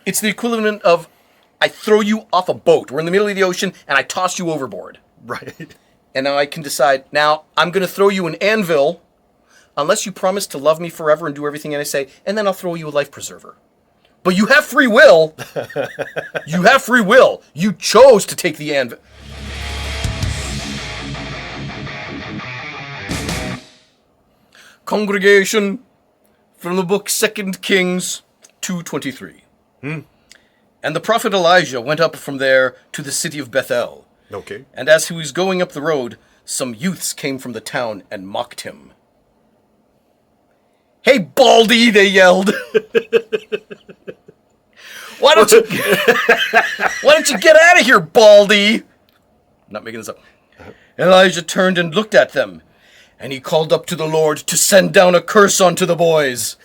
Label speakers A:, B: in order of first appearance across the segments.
A: It's the equivalent of I throw you off a boat. We're in the middle of the ocean, and I toss you overboard.
B: Right.
A: And now I can decide, now I'm going to throw you an anvil unless you promise to love me forever and do everything I say, and then I'll throw you a life preserver. But you have free will. You have free will. You chose to take the anvil. Congregation from the book 2 Kings 2:23. And the prophet Elijah went up from there to the city of Bethel.
B: Okay.
A: And as he was going up the road, some youths came from the town and mocked him. Hey, Baldy, they yelled. Why don't you get out of here, Baldy? I'm not making this up. Elijah turned and looked at them, and he called up to the Lord to send down a curse onto the boys.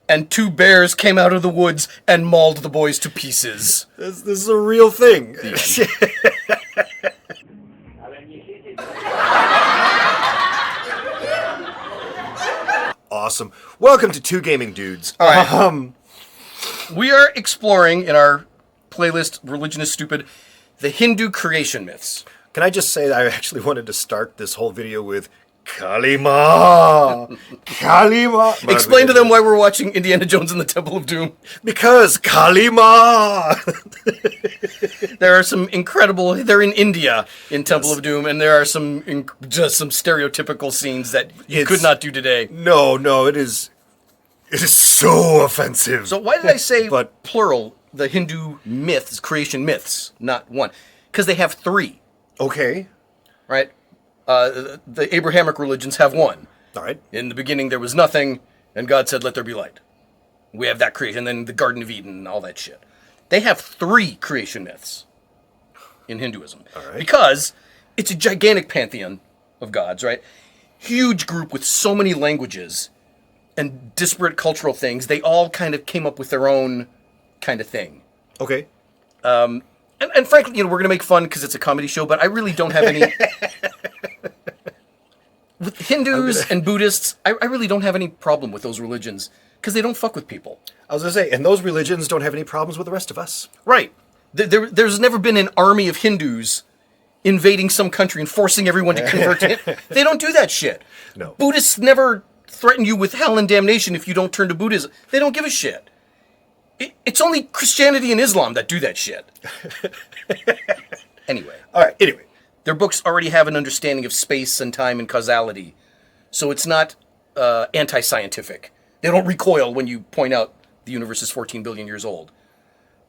A: And 2 bears came out of the woods and mauled the boys to pieces.
B: This is a real thing. Awesome. Welcome to Two Gaming Dudes.
A: All right. We are exploring in our playlist, Religion is Stupid, the Hindu creation myths.
B: Can I just say that I actually wanted to start this whole video with Kalima. Kalima.
A: Explain to them why we're watching Indiana Jones and the Temple of Doom.
B: Because Kalima.
A: There are some incredible, they're in India in Temple of Doom, and there are some just some stereotypical scenes that you could not do today.
B: No, it is so offensive.
A: So why did I say plural, the Hindu myths, creation myths, not one? Because they have 3.
B: Okay.
A: Right? The Abrahamic religions have 1.
B: All right.
A: In the beginning there was nothing, and God said, let there be light. We have that creation, and then the Garden of Eden and all that shit. They have 3 creation myths in Hinduism.
B: All right.
A: Because it's a gigantic pantheon of gods, right? Huge group with so many languages and disparate cultural things. They all kind of came up with their own kind of thing.
B: Okay.
A: And frankly, we're going to make fun because it's a comedy show, but I really don't have any... With Hindus and Buddhists, I really don't have any problem with those religions because they don't fuck with people.
B: I was going to say, and those religions don't have any problems with the rest of us.
A: Right. There's never been an army of Hindus invading some country and forcing everyone to convert to Hindu. They don't do that shit.
B: No.
A: Buddhists never threaten you with hell and damnation if you don't turn to Buddhism. They don't give a shit. It's only Christianity and Islam that do that shit. Anyway.
B: All right, anyway.
A: Their books already have an understanding of space and time and causality. So it's not anti-scientific. They don't recoil when you point out the universe is 14 billion years old.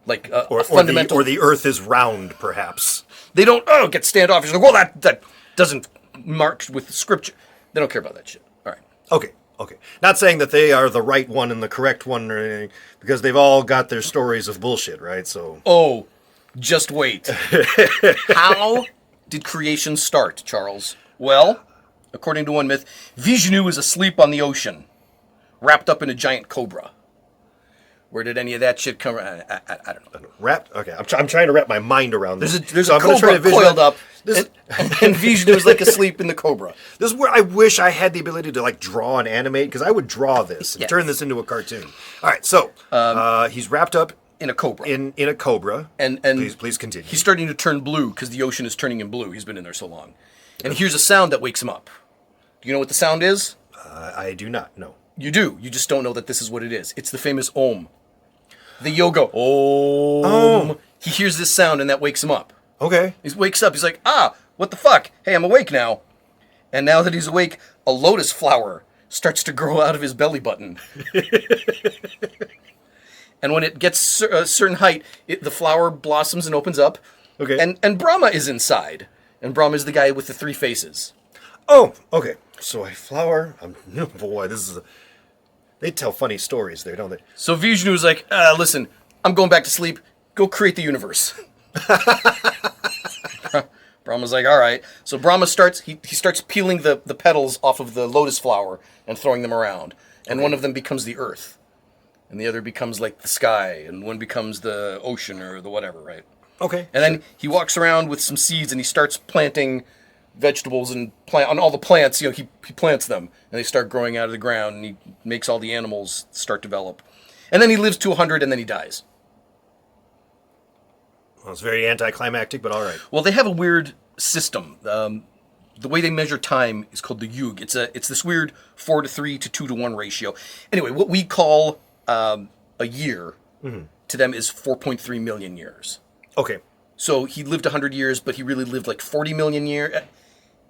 A: Like a fundamental...
B: Or the earth is round, perhaps.
A: They don't, get standoffish. Like, well, that doesn't mark with scripture. They don't care about that shit. All right.
B: Okay. Not saying that they are the right one and the correct one or anything, because they've all got their stories of bullshit, right? So.
A: Oh, just wait. How did creation start, Charles? Well, according to one myth, Vishnu was asleep on the ocean, wrapped up in a giant cobra. Where did any of that shit come? I don't know.
B: Wrapped? Okay, I'm trying to wrap my mind around this.
A: There's a cobra coiled up, and Vishnu is like asleep in the cobra.
B: This is where I wish I had the ability to draw and animate, because I would draw this and turn this into a cartoon. All right, so he's wrapped up
A: in a cobra.
B: In a cobra. And please continue.
A: He's starting to turn blue because the ocean is turning him blue. He's been in there so long, and he hears a sound that wakes him up. Do you know what the sound is?
B: I do not know.
A: You do. You just don't know that this is what it is. It's the famous Om. The yoga Om. Oh. He hears this sound and that wakes him up.
B: Okay.
A: He wakes up. He's like, what the fuck? Hey, I'm awake now. And now that he's awake, a lotus flower starts to grow out of his belly button. And when it gets a certain height, the flower blossoms and opens up.
B: Okay.
A: And Brahma is inside. And Brahma is the guy with the 3 faces.
B: Oh, okay. So a flower. Boy, this is they tell funny stories there, don't they?
A: So Vishnu is like, listen, I'm going back to sleep. Go create the universe. Brahma's like, all right. So Brahma starts, he starts peeling the petals off of the lotus flower and throwing them around. And one of them becomes the earth. And the other becomes like the sky. And one becomes the ocean or the whatever, right?
B: Okay.
A: And then he walks around with some seeds and he starts planting vegetables and on all the plants. He plants them and they start growing out of the ground and he makes all the animals start to develop. And then he lives to 100 and then he dies.
B: Well, it's very anticlimactic, but all right.
A: Well, they have a weird system. The way they measure time is called the yug. It's this weird 4-3 to 2-1 ratio. Anyway, what we call a year to them is 4.3 million years.
B: Okay.
A: So he lived 100 years, but he really lived like 40 million years.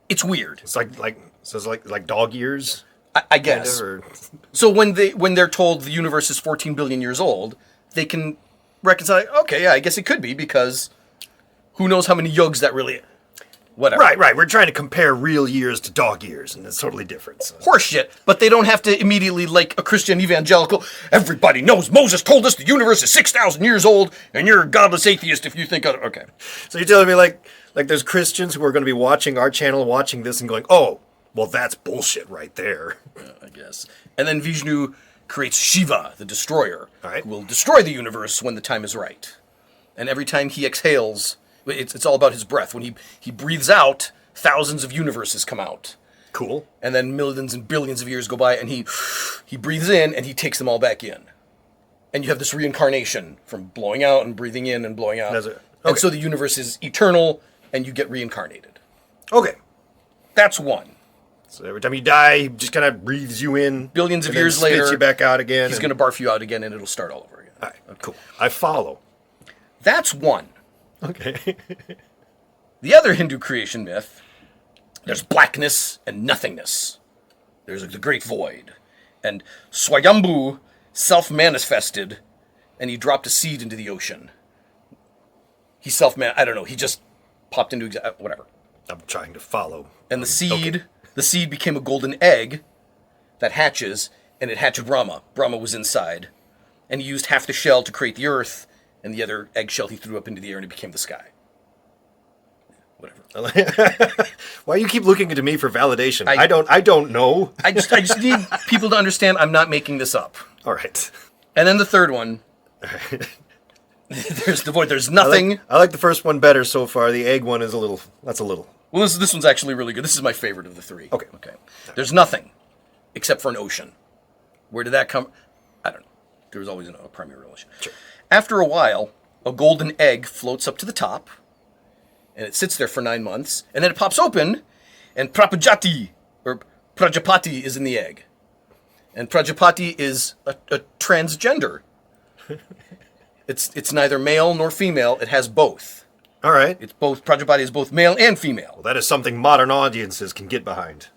A: It's weird.
B: It's like dog years.
A: I guess.
B: Kind of,
A: So when they're told the universe is 14 billion years old, they can reconcile. Okay, yeah, I guess it could be because who knows how many yugs that really. Whatever.
B: Right. We're trying to compare real years to dog years, and it's totally different. So.
A: Horseshit, but they don't have to immediately, like a Christian evangelical, everybody knows Moses told us the universe is 6,000 years old, and you're a godless atheist if you think, okay.
B: So you're telling me, like there's Christians who are going to be watching our channel, watching this, and going, oh, well, that's bullshit right there.
A: I guess. And then Vishnu creates Shiva, the destroyer,
B: all right,
A: who will destroy the universe when the time is right. And every time he exhales, it's all about his breath. When he breathes out, thousands of universes come out.
B: Cool.
A: And then millions and billions of years go by, and he breathes in, and he takes them all back in. And you have this reincarnation from blowing out and breathing in and blowing out.
B: Okay.
A: And so the universe is eternal, and you get reincarnated.
B: Okay.
A: That's one.
B: So every time you die, he just kind of breathes you in.
A: Billions of
B: and
A: years
B: then spits
A: later,
B: you back out again.
A: He's going to barf you out again, and it'll start all over again.
B: All right, okay. Cool. I follow.
A: That's one.
B: Okay.
A: The other Hindu creation myth, there's blackness and nothingness. There's the great void. And Swayambhu self-manifested, and he dropped a seed into the ocean. He I don't know, he just popped into whatever.
B: I'm trying to follow.
A: And the seed became a golden egg that hatches, and it hatched Brahma. Brahma was inside. And he used half the shell to create the earth, and the other eggshell he threw up into the air, and it became the sky. Whatever.
B: Why you keep looking into me for validation? I don't know.
A: I just need people to understand I'm not making this up.
B: All right.
A: And then the third one. There's the void. There's nothing.
B: I like the first one better so far. The egg one is a little.
A: Well, this one's actually really good. This is my favorite of the three.
B: Okay.
A: There's nothing except for an ocean. Where did that come? I don't know. There was always a primary ocean.
B: Sure.
A: After a while, a golden egg floats up to the top, and it sits there for 9 months, and then it pops open, and Prajapati is in the egg. And Prajapati is a transgender. It's neither male nor female. It has both.
B: All right.
A: It's both. Prajapati is both male and female.
B: Well, that is something modern audiences can get behind.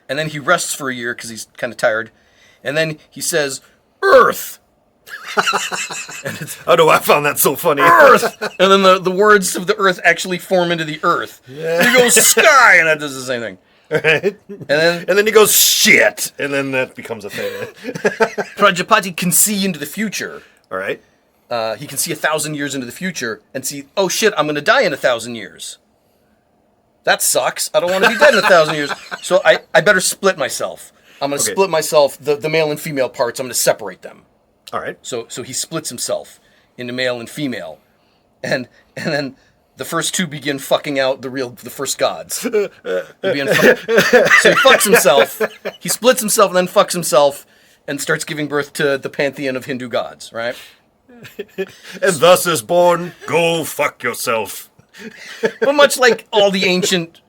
A: And then he rests for a year because he's kind of tired. And then he says, Earth!
B: Oh no, I found that so funny.
A: Earth! And then the words of the earth actually form into the earth. Yeah. And he goes, sky! And that does the same thing.
B: Right. And then he goes, shit! And then that becomes a thing.
A: Prajapati can see into the future.
B: All right.
A: He can see 1,000 years into the future and see, oh shit, I'm going to die in 1,000 years. That sucks. I don't want to be dead in 1,000 years. So I better split myself. I'm going to split myself, the male and female parts, I'm going to separate them.
B: All right.
A: So he splits himself into male and female. And then the first two begin fucking out the first gods. So he fucks himself. He splits himself and then fucks himself and starts giving birth to the pantheon of Hindu gods, right?
B: And thus is born, go fuck yourself.
A: But much like all the ancient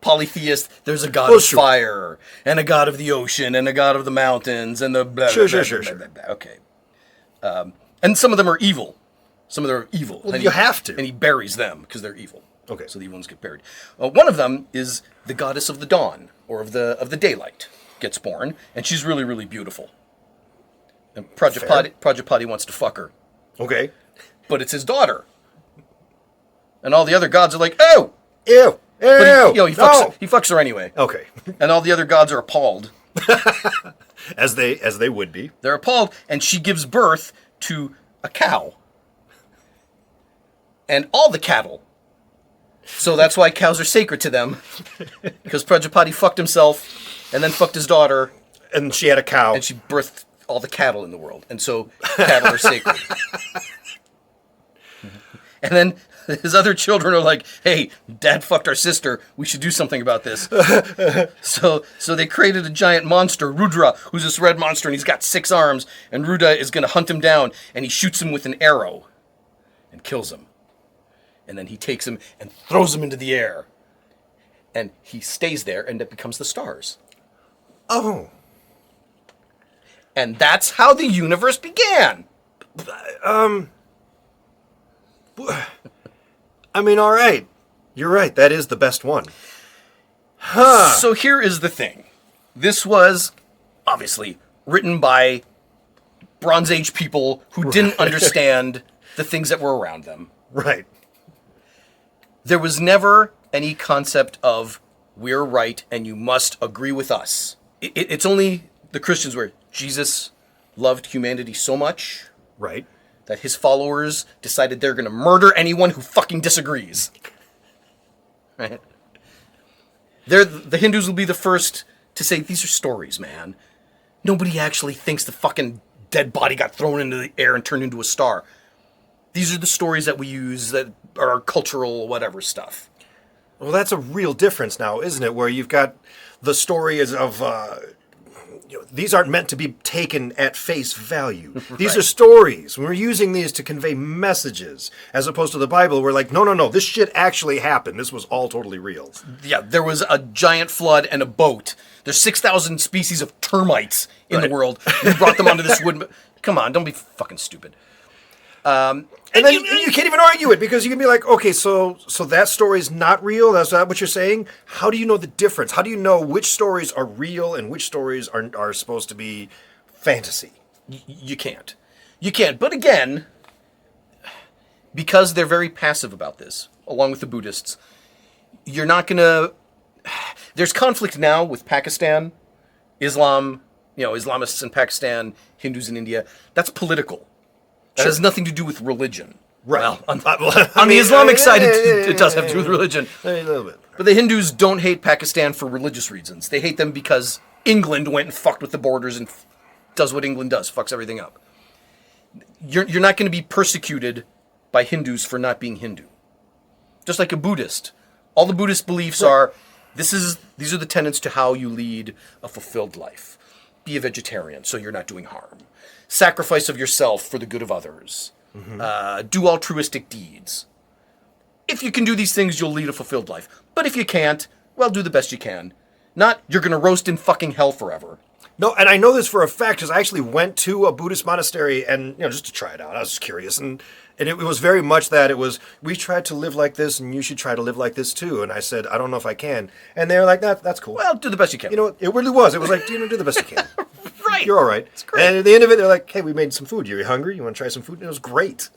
A: polytheists, there's a god of fire, and a god of the ocean, and a god of the mountains, and the blah, blah, blah, blah, blah, blah. Okay. And some of them are evil. Some of them are evil.
B: Well, you have to.
A: And he buries them because they're evil.
B: Okay.
A: So the evil ones get buried. One of them is the goddess of the dawn, or of the daylight, gets born, and she's really, really beautiful. And Prajapati wants to fuck her.
B: Okay.
A: But it's his daughter. And all the other gods are like, oh!
B: Ew!
A: But he fucks her anyway.
B: Okay.
A: And all the other gods are appalled.
B: As they would be.
A: They're appalled, and she gives birth to a cow. And all the cattle. So that's why cows are sacred to them. Because Prajapati fucked himself, and then fucked his daughter.
B: And she had a cow.
A: And she birthed all the cattle in the world. And so cattle are sacred. And then his other children are like, hey, Dad fucked our sister. We should do something about this. So they created a giant monster, Rudra, who's this red monster, and he's got 6 arms. And Rudra is going to hunt him down, and he shoots him with an arrow and kills him. And then he takes him and throws him into the air. And he stays there, and it becomes the stars.
B: Oh.
A: And that's how the universe began.
B: I mean, all right. You're right. That is the best one. Huh.
A: So here is the thing. This was, obviously, written by Bronze Age people who didn't understand the things that were around them.
B: Right.
A: There was never any concept of, we're right and you must agree with us. It's only the Christians where Jesus loved humanity so much...
B: Right.
A: That his followers decided they're going to murder anyone who fucking disagrees. Right? The Hindus will be the first to say, these are stories, man. Nobody actually thinks the fucking dead body got thrown into the air and turned into a star. These are the stories that we use that are cultural whatever stuff.
B: Well, that's a real difference now, isn't it? Where you've got the stories of... these aren't meant to be taken at face value. These are stories. We're using these to convey messages, as opposed to the Bible. We're like, no, this shit actually happened. This was all totally real.
A: Yeah, there was a giant flood and a boat. There's 6,000 species of termites in the world. We brought them onto this wood. Come on, don't be fucking stupid.
B: And then you can't even argue it, because you can be like, okay, so that story's not real? That's not what you're saying? How do you know the difference? How do you know which stories are real and which stories are supposed to be fantasy?
A: You can't. You can't. But again, because they're very passive about this, along with the Buddhists, you're not going to... There's conflict now with Pakistan, Islam, Islamists in Pakistan, Hindus in India. That's political. That has nothing to do with religion.
B: Right.
A: Well, on the Islamic side, it does have to do with religion.
B: A little bit.
A: But the Hindus don't hate Pakistan for religious reasons. They hate them because England went and fucked with the borders and does what England does, fucks everything up. You're not going to be persecuted by Hindus for not being Hindu. Just like a Buddhist. All the Buddhist beliefs are, these are the tenets to how you lead a fulfilled life. Be a vegetarian so you're not doing harm. Sacrifice of yourself for the good of others. Mm-hmm. Do altruistic deeds. If you can do these things, you'll lead a fulfilled life. But if you can't, well, do the best you can. Not, you're going to roast in fucking hell forever.
B: No, and I know this for a fact, because I actually went to a Buddhist monastery and, just to try it out. I was just curious. And it was very much that it was, we tried to live like this and you should try to live like this too. And I said, I don't know if I can. And they were like, that's cool.
A: Well, do the best you can.
B: You know what? It really was. It was like, do the best you can.
A: Right.
B: You're all right. It's great. And at the end of it, they're like, hey, we made some food. Are you hungry? You want to try some food? And it was great.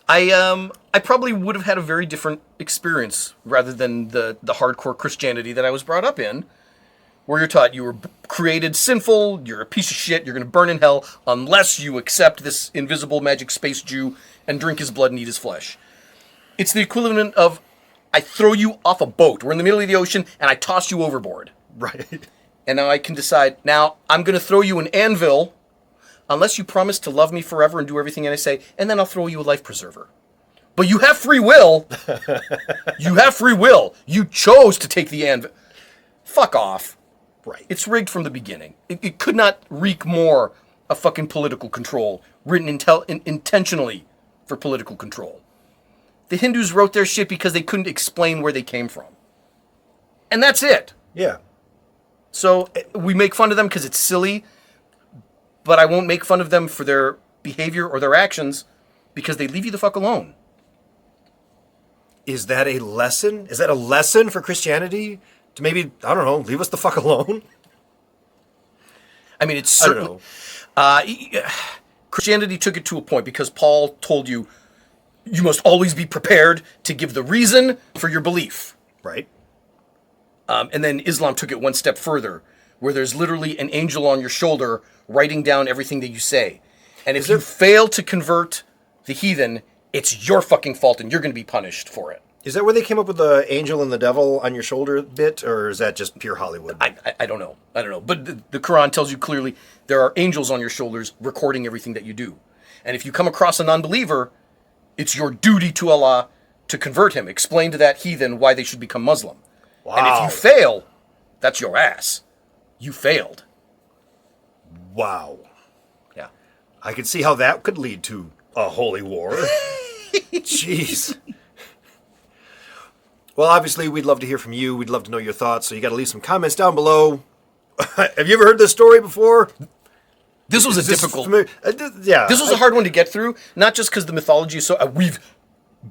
A: I probably would have had a very different experience rather than the hardcore Christianity that I was brought up in, where you're taught you were created sinful, you're a piece of shit, you're going to burn in hell unless you accept this invisible magic space Jew and drink his blood and eat his flesh. It's the equivalent of, I throw you off a boat. We're in the middle of the ocean, and I toss you overboard.
B: Right.
A: And now I can decide, now I'm going to throw you an anvil unless you promise to love me forever and do everything I say, and then I'll throw you a life preserver. But you have free will. You have free will. You chose to take the anvil. Fuck off.
B: Right.
A: It's rigged from the beginning. It could not reek more of fucking political control, written intentionally for political control. The Hindus wrote their shit because they couldn't explain where they came from. And that's it.
B: Yeah.
A: So we make fun of them because it's silly, but I won't make fun of them for their behavior or their actions because they leave you the fuck alone.
B: Is that a lesson? Is that a lesson for Christianity? To maybe, I don't know, leave us the fuck alone?
A: I mean, it's certainly... Christianity took it to a point because Paul told you, you must always be prepared to give the reason for your belief.
B: Right.
A: And then Islam took it one step further, where there's literally an angel on your shoulder writing down everything that you say. And if you fail to convert the heathen, it's your fucking fault and you're going to be punished for it.
B: Is that where they came up with the angel and the devil on your shoulder bit, or is that just pure Hollywood?
A: I don't know. I don't know. But the Quran tells you clearly there are angels on your shoulders recording everything that you do. And if you come across a non-believer, it's your duty to Allah to convert him. Explain to that heathen why they should become Muslim.
B: Wow.
A: And if you fail, that's your ass. You failed.
B: Wow.
A: Yeah.
B: I could see how that could lead to a holy war. Jeez. Well, obviously, we'd love to hear from you. We'd love to know your thoughts. So you got to leave some comments down below. Have you ever heard this story before?
A: This was a difficult...
B: yeah.
A: This was a hard one to get through, not just because the mythology is so... we've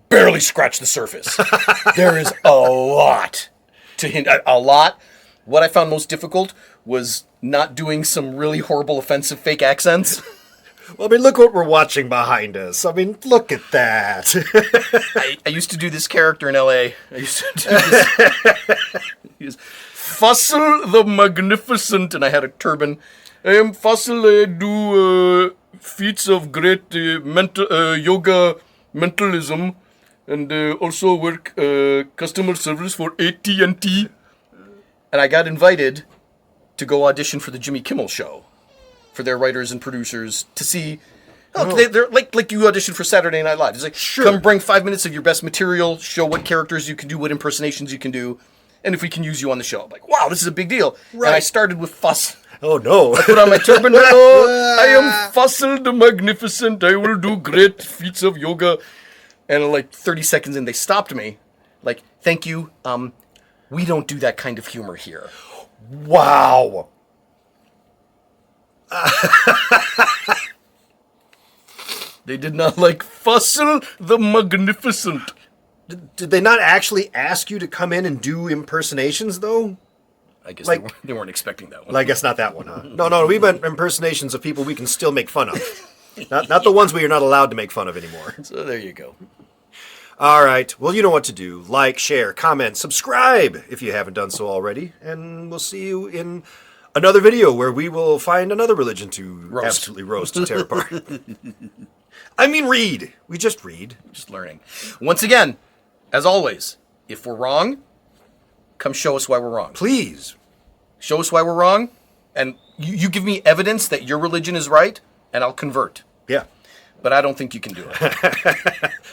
A: barely scratched the surface. There is a lot to hint... A lot. What I found most difficult was not doing some really horrible, offensive fake accents.
B: Well, I mean, look what we're watching behind us. I mean, look at that.
A: I used to do this character in L.A. I used to do this... Fossil the Magnificent, and I had a turban. I am Fossil. I do feats of great mental yoga mentalism, and also work customer service for AT&T. And I got invited to go audition for the Jimmy Kimmel Show, for their writers and producers to see. They're like you audition for Saturday Night Live. It's like, come bring 5 minutes of your best material, show what characters you can do, what impersonations you can do, and if we can use you on the show. I'm like, wow, this is a big deal. Right. And I started with Fossil.
B: Oh, no.
A: I put on my turban. Oh, I am Fossil the Magnificent. I will do great feats of yoga. And like 30 seconds in, they stopped me. Like, thank you. We don't do that kind of humor here.
B: Wow.
A: They did not like Fossil the Magnificent.
B: Did they not actually ask you to come in and do impersonations, though?
A: I guess
B: Like-
A: they weren't expecting that one.
B: Well, I guess not that one, huh? No, we meant impersonations of people we can still make fun of. Not the ones we are not allowed to make fun of anymore.
A: So there you go.
B: All right. Well, you know what to do. Like, share, comment, subscribe if you haven't done so already. And we'll see you in another video where we will find another religion to absolutely roast and tear apart. I mean, read. We just read.
A: Just learning. Once again, as always, if we're wrong, come show us why we're wrong.
B: Please.
A: Show us why we're wrong, and you give me evidence that your religion is right, and I'll convert.
B: Yeah.
A: But I don't think you can do it.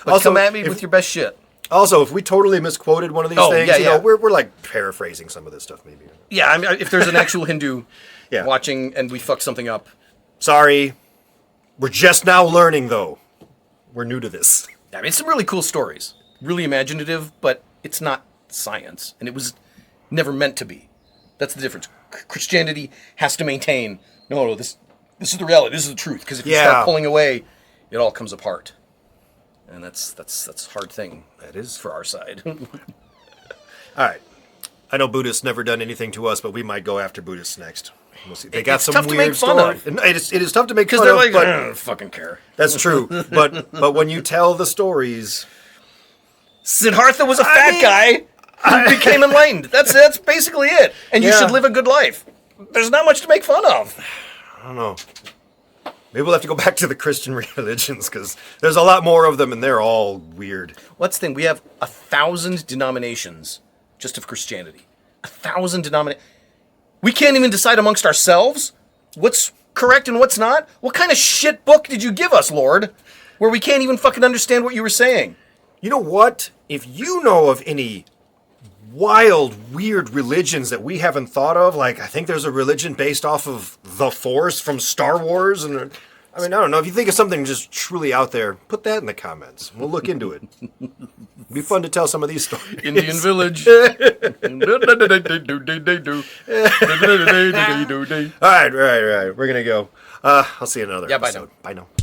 A: But come at me with your best shit.
B: Also, if we totally misquoted one of these things, you know, we're like paraphrasing some of this stuff, maybe.
A: Yeah, I mean, if there's an actual Hindu
B: Yeah.
A: watching and we fuck something up.
B: Sorry. We're just now learning, though. We're new to this.
A: I mean, it's some really cool stories. Really imaginative, but it's not science. And it was never meant to be. That's the difference. Christianity has to maintain, no, this is the reality. This is the truth. Because if you start pulling away, it all comes apart. And that's a hard thing.
B: That is.
A: For our side.
B: All right. I know Buddhists never done anything to us, but we might go after Buddhists next. We'll see. They got
A: It's
B: some
A: tough to
B: weird
A: make fun
B: stories.
A: of.
B: It is tough to make fun
A: Because they're
B: of,
A: like,
B: but
A: I don't fucking care.
B: that's true. But when you tell the stories,
A: Siddhartha was a fat guy who became enlightened. That's basically it. And you should live a good life. There's not much to make fun of.
B: I don't know. Maybe we'll have to go back to the Christian religions because there's a lot more of them and they're all weird.
A: What's the thing? We have 1,000 denominations just of Christianity. 1,000 denominations. We can't even decide amongst ourselves what's correct and what's not. What kind of shit book did you give us, Lord, where we can't even fucking understand what you were saying?
B: You know what? If you know of any wild, weird religions that we haven't thought of, like I think there's a religion based off of the Force from Star Wars, and I mean, I don't know. If you think of something just truly out there, put that in the comments. We'll look into it. It'd be fun to tell some of these stories.
A: Indian village.
B: All right. We're gonna go. I'll see you in another episode.
A: Bye now.
B: Bye now.